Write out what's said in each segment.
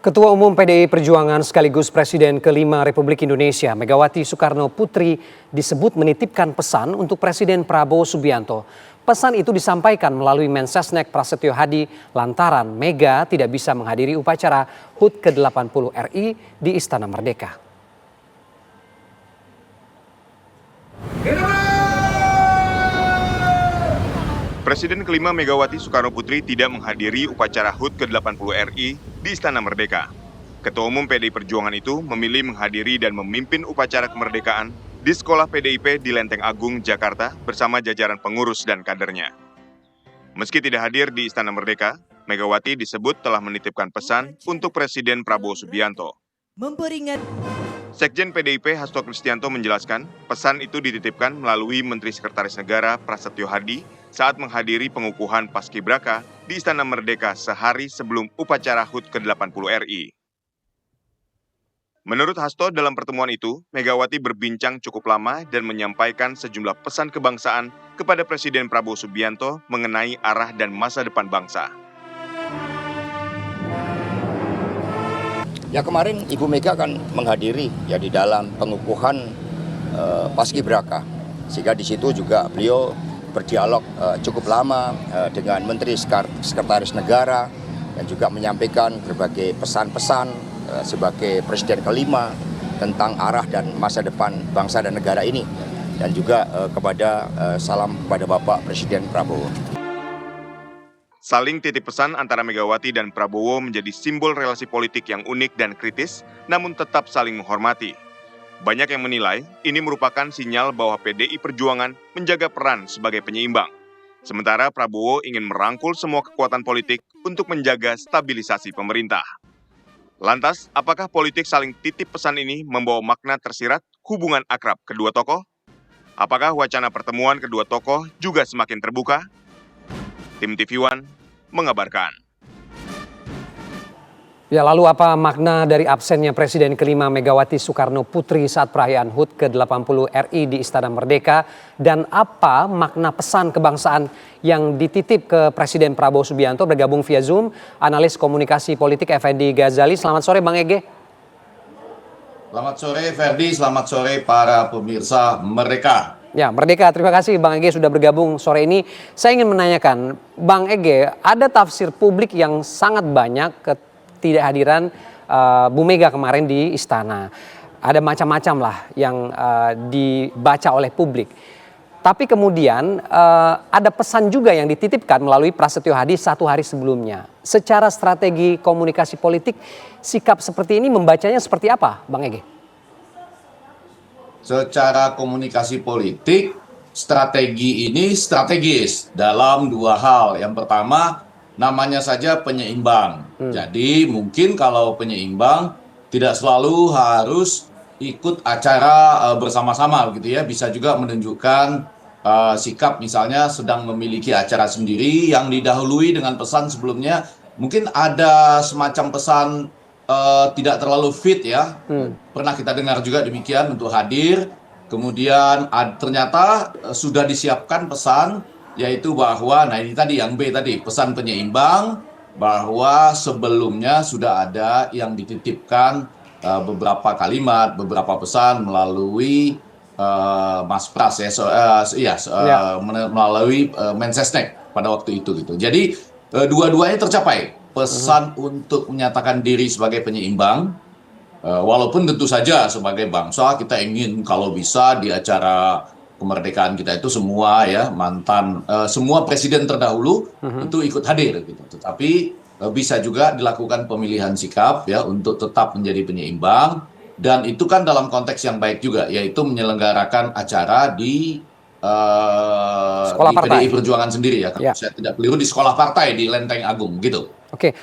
Ketua Umum PDI Perjuangan sekaligus Presiden kelima Republik Indonesia, Megawati Soekarno Putri, disebut menitipkan pesan untuk Presiden Prabowo Subianto. Pesan itu disampaikan melalui Mensesnek Prasetyo Hadi lantaran Mega tidak bisa menghadiri upacara HUT ke-80 RI di Istana Merdeka. Presiden kelima Megawati Soekarno Putri tidak menghadiri upacara HUT ke-80 RI di Istana Merdeka. Ketua Umum PDI Perjuangan itu memilih menghadiri dan memimpin upacara kemerdekaan di Sekolah PDIP di Lenteng Agung, Jakarta bersama jajaran pengurus dan kadernya. Meski tidak hadir di Istana Merdeka, Megawati disebut telah menitipkan pesan untuk Presiden Prabowo Subianto. Sekjen PDIP Hasto Kristianto menjelaskan, pesan itu dititipkan melalui Menteri Sekretaris Negara Prasetyo Hadi saat menghadiri pengukuhan Paskibraka di Istana Merdeka sehari sebelum upacara HUT ke-80 RI. Menurut Hasto, dalam pertemuan itu, Megawati berbincang cukup lama dan menyampaikan sejumlah pesan kebangsaan kepada Presiden Prabowo Subianto mengenai arah dan masa depan bangsa. Ya kemarin Ibu Mega kan menghadiri ya di dalam pengukuhan Paskibraka, sehingga di situ juga beliau berdialog cukup lama dengan Menteri Sekretaris Negara dan juga menyampaikan berbagai pesan-pesan sebagai Presiden kelima tentang arah dan masa depan bangsa dan negara ini, dan juga salam kepada Bapak Presiden Prabowo. Saling titip pesan antara Megawati dan Prabowo menjadi simbol relasi politik yang unik dan kritis, namun tetap saling menghormati. Banyak yang menilai ini merupakan sinyal bahwa PDI Perjuangan menjaga peran sebagai penyeimbang. Sementara Prabowo ingin merangkul semua kekuatan politik untuk menjaga stabilisasi pemerintah. Lantas, apakah politik saling titip pesan ini membawa makna tersirat hubungan akrab kedua tokoh? Apakah wacana pertemuan kedua tokoh juga semakin terbuka? Tim TV One mengabarkan. Ya, lalu apa makna dari absennya Presiden kelima Megawati Soekarno Putri saat perayaan HUT ke-80 RI di Istana Merdeka? Dan apa makna pesan kebangsaan yang dititip ke Presiden Prabowo Subianto? Bergabung via Zoom, analis komunikasi politik Effendi Ghazali. Selamat sore Bang Ege. Selamat sore Ferdi, selamat sore para pemirsa Merdeka. Ya, Merdeka, terima kasih Bang Ege sudah bergabung sore ini. Saya ingin menanyakan, Bang Ege, ada tafsir publik yang sangat banyak ketidakhadiran Bu Mega kemarin di Istana. Ada macam-macam lah yang dibaca oleh publik. Tapi kemudian ada pesan juga yang dititipkan melalui Prasetyo Hadi satu hari sebelumnya. Secara strategi komunikasi politik, sikap seperti ini membacanya seperti apa, Bang Ege? Secara komunikasi politik, strategi ini strategis dalam dua hal. Yang pertama, namanya saja penyeimbang. Jadi mungkin kalau penyeimbang tidak selalu harus ikut acara bersama-sama gitu ya. Bisa juga menunjukkan sikap misalnya sedang memiliki acara sendiri yang didahului dengan pesan sebelumnya. Mungkin ada semacam pesan tidak terlalu fit ya. Pernah kita dengar juga demikian untuk hadir. Kemudian ternyata sudah disiapkan pesan, yaitu bahwa, nah ini tadi yang B tadi, pesan penyeimbang, bahwa sebelumnya sudah ada yang dititipkan beberapa kalimat, beberapa pesan melalui Mas Pras melalui Mensesnek pada waktu itu gitu. Jadi dua-duanya tercapai. Pesan untuk menyatakan diri sebagai penyeimbang, walaupun tentu saja sebagai bangsa kita ingin kalau bisa di acara kemerdekaan kita itu semua ya semua presiden terdahulu itu ikut hadir gitu. Tetapi bisa juga dilakukan pemilihan sikap ya untuk tetap menjadi penyeimbang, dan itu kan dalam konteks yang baik juga, yaitu menyelenggarakan acara di PDI Perjuangan sendiri ya, kalau saya tidak keliru di sekolah partai di Lenteng Agung gitu. Oke,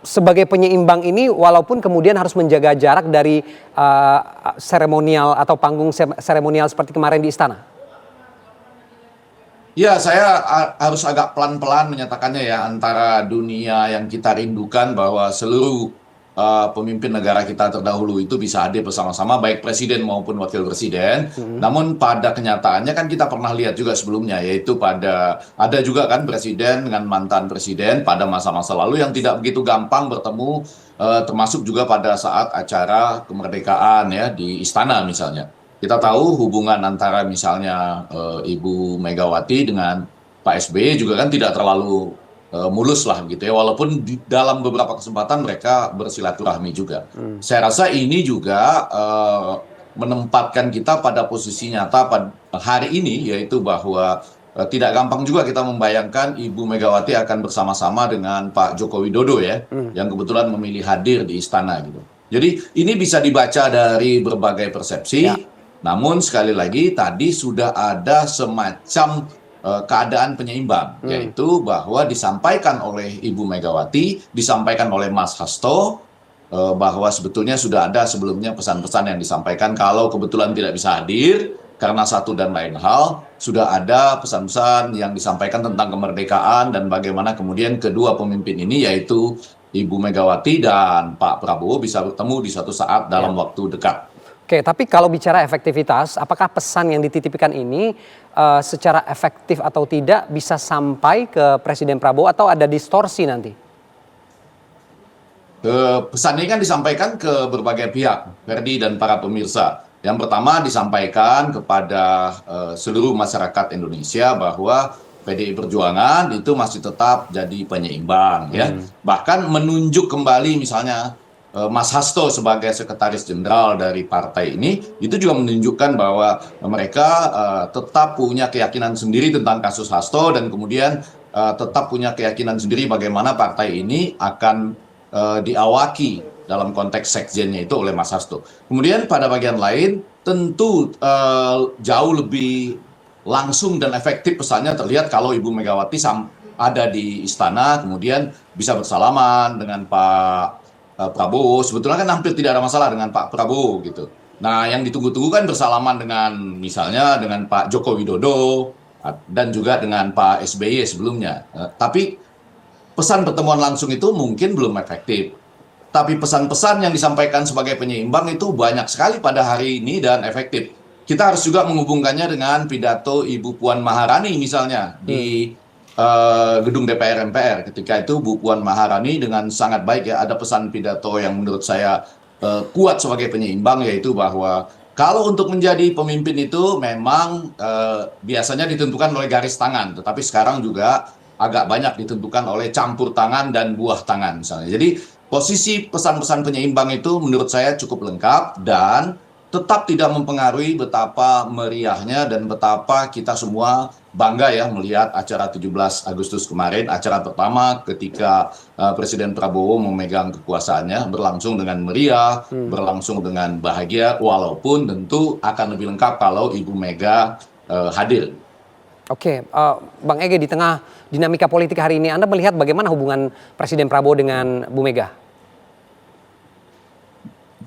sebagai penyeimbang ini walaupun kemudian harus menjaga jarak dari seremonial atau panggung seremonial seperti kemarin di Istana. Ya, saya harus agak pelan-pelan menyatakannya ya, antara dunia yang kita rindukan bahwa seluruh pemimpin negara kita terdahulu itu bisa hadir bersama-sama, baik presiden maupun wakil presiden. Namun pada kenyataannya kan kita pernah lihat juga sebelumnya, yaitu ada juga kan presiden dengan mantan presiden pada masa-masa lalu yang tidak begitu gampang bertemu, termasuk juga pada saat acara kemerdekaan ya di istana misalnya. Kita tahu hubungan antara misalnya Ibu Megawati dengan Pak SBY juga kan tidak terlalu mulus lah gitu ya, walaupun di dalam beberapa kesempatan mereka bersilaturahmi juga. Saya rasa ini juga menempatkan kita pada posisi nyata pada hari ini, yaitu bahwa tidak gampang juga kita membayangkan Ibu Megawati akan bersama-sama dengan Pak Joko Widodo ya, yang kebetulan memilih hadir di istana gitu. Jadi ini bisa dibaca dari berbagai persepsi, namun sekali lagi tadi sudah ada semacam keadaan penyeimbang, yaitu bahwa disampaikan oleh Ibu Megawati, disampaikan oleh Mas Hasto, bahwa sebetulnya sudah ada sebelumnya pesan-pesan yang disampaikan kalau kebetulan tidak bisa hadir karena satu dan lain hal, sudah ada pesan-pesan yang disampaikan tentang kemerdekaan dan bagaimana kemudian kedua pemimpin ini, yaitu Ibu Megawati dan Pak Prabowo, bisa bertemu di suatu saat dalam waktu dekat. Oke, tapi kalau bicara efektivitas, apakah pesan yang dititipkan ini secara efektif atau tidak bisa sampai ke Presiden Prabowo atau ada distorsi nanti? Pesan ini kan disampaikan ke berbagai pihak, Ferdi dan para pemirsa. Yang pertama disampaikan kepada seluruh masyarakat Indonesia bahwa PDI Perjuangan itu masih tetap jadi penyeimbang, ya. Bahkan menunjuk kembali misalnya Mas Hasto sebagai sekretaris jenderal dari partai ini, itu juga menunjukkan bahwa mereka tetap punya keyakinan sendiri tentang kasus Hasto dan kemudian tetap punya keyakinan sendiri bagaimana partai ini akan diawaki dalam konteks sekjennya itu oleh Mas Hasto. Kemudian pada bagian lain tentu jauh lebih langsung dan efektif pesannya terlihat kalau Ibu Megawati ada di istana, kemudian bisa bersalaman dengan Pak Prabowo. Sebetulnya kan hampir tidak ada masalah dengan Pak Prabowo gitu. Nah, yang ditunggu-tunggu kan bersalaman dengan misalnya dengan Pak Joko Widodo dan juga dengan Pak SBY sebelumnya. Tapi pesan pertemuan langsung itu mungkin belum efektif. Tapi pesan-pesan yang disampaikan sebagai penyeimbang itu banyak sekali pada hari ini dan efektif. Kita harus juga menghubungkannya dengan pidato Ibu Puan Maharani misalnya di gedung DPR MPR. Ketika itu Bu Puan Maharani dengan sangat baik ya, ada pesan pidato yang menurut saya kuat sebagai penyeimbang, yaitu bahwa kalau untuk menjadi pemimpin itu memang biasanya ditentukan oleh garis tangan, tetapi sekarang juga agak banyak ditentukan oleh campur tangan dan buah tangan misalnya. Jadi posisi pesan-pesan penyeimbang itu menurut saya cukup lengkap dan tetap tidak mempengaruhi betapa meriahnya dan betapa kita semua bangga ya melihat acara 17 Agustus kemarin, acara pertama ketika Presiden Prabowo memegang kekuasaannya, berlangsung dengan meriah, berlangsung dengan bahagia, walaupun tentu akan lebih lengkap kalau Ibu Mega hadir. Oke, Bang Ege, di tengah dinamika politik hari ini, Anda melihat bagaimana hubungan Presiden Prabowo dengan Bu Mega?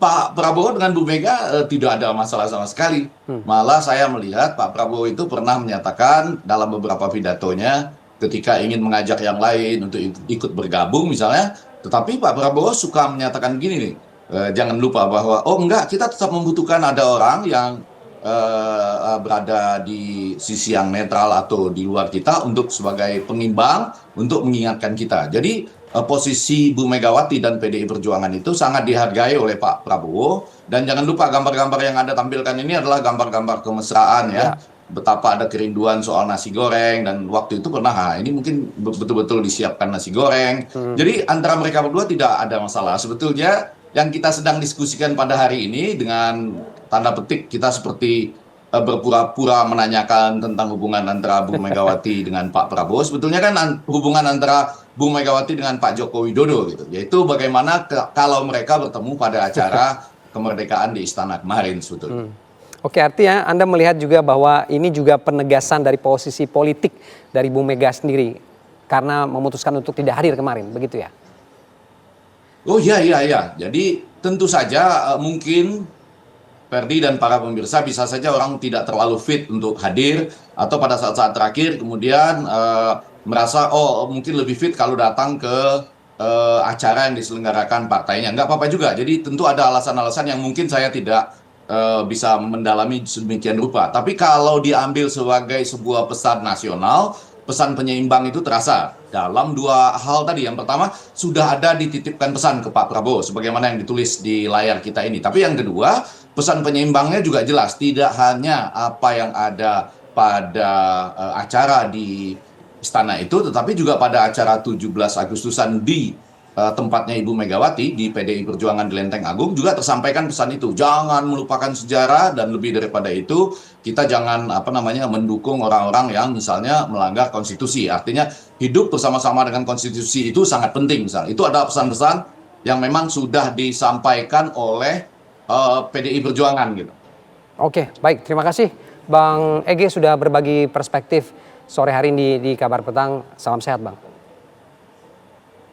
Pak Prabowo dengan Bu Mega tidak ada masalah sama sekali. Malah saya melihat Pak Prabowo itu pernah menyatakan dalam beberapa pidatonya ketika ingin mengajak yang lain untuk ikut bergabung misalnya, tetapi Pak Prabowo suka menyatakan gini nih, jangan lupa bahwa oh enggak, kita tetap membutuhkan ada orang yang berada di sisi yang netral atau di luar kita untuk sebagai pengimbang untuk mengingatkan kita. Jadi posisi Bu Megawati dan PDI Perjuangan itu sangat dihargai oleh Pak Prabowo. Dan jangan lupa gambar-gambar yang Anda tampilkan ini adalah gambar-gambar kemesraan ya. Betapa ada kerinduan soal nasi goreng, dan waktu itu pernah ini mungkin betul-betul disiapkan nasi goreng. Jadi antara mereka berdua tidak ada masalah. Sebetulnya yang kita sedang diskusikan pada hari ini dengan tanda petik kita seperti berpura-pura menanyakan tentang hubungan antara Bu Megawati dengan Pak Prabowo, sebetulnya kan hubungan antara Bu Megawati dengan Pak Joko Widodo gitu, yaitu bagaimana kalau mereka bertemu pada acara kemerdekaan di istana kemarin sebetulnya. Oke, artinya Anda melihat juga bahwa ini juga penegasan dari posisi politik dari Bu Mega sendiri karena memutuskan untuk tidak hadir kemarin, begitu ya? Oh iya. Jadi tentu saja mungkin Ferdi dan para pemirsa bisa saja orang tidak terlalu fit untuk hadir atau pada saat-saat terakhir kemudian merasa oh mungkin lebih fit kalau datang ke acara yang diselenggarakan partainya. Nggak apa-apa juga. Jadi tentu ada alasan-alasan yang mungkin saya tidak bisa mendalami sedemikian rupa. Tapi kalau diambil sebagai sebuah pesan nasional, pesan penyeimbang itu terasa dalam dua hal tadi. Yang pertama, sudah ada dititipkan pesan ke Pak Prabowo, sebagaimana yang ditulis di layar kita ini. Tapi yang kedua, pesan penyeimbangnya juga jelas. Tidak hanya apa yang ada pada acara di istana itu, tetapi juga pada acara 17 Agustusan di tempatnya Ibu Megawati di PDI Perjuangan di Lenteng Agung juga tersampaikan pesan itu. Jangan melupakan sejarah, dan lebih daripada itu kita jangan mendukung orang-orang yang misalnya melanggar konstitusi. Artinya hidup bersama-sama dengan konstitusi itu sangat penting. Misalnya itu adalah pesan-pesan yang memang sudah disampaikan oleh PDI Perjuangan gitu. Oke, baik. Terima kasih Bang Ege sudah berbagi perspektif sore hari ini di Kabar Petang. Salam sehat, Bang.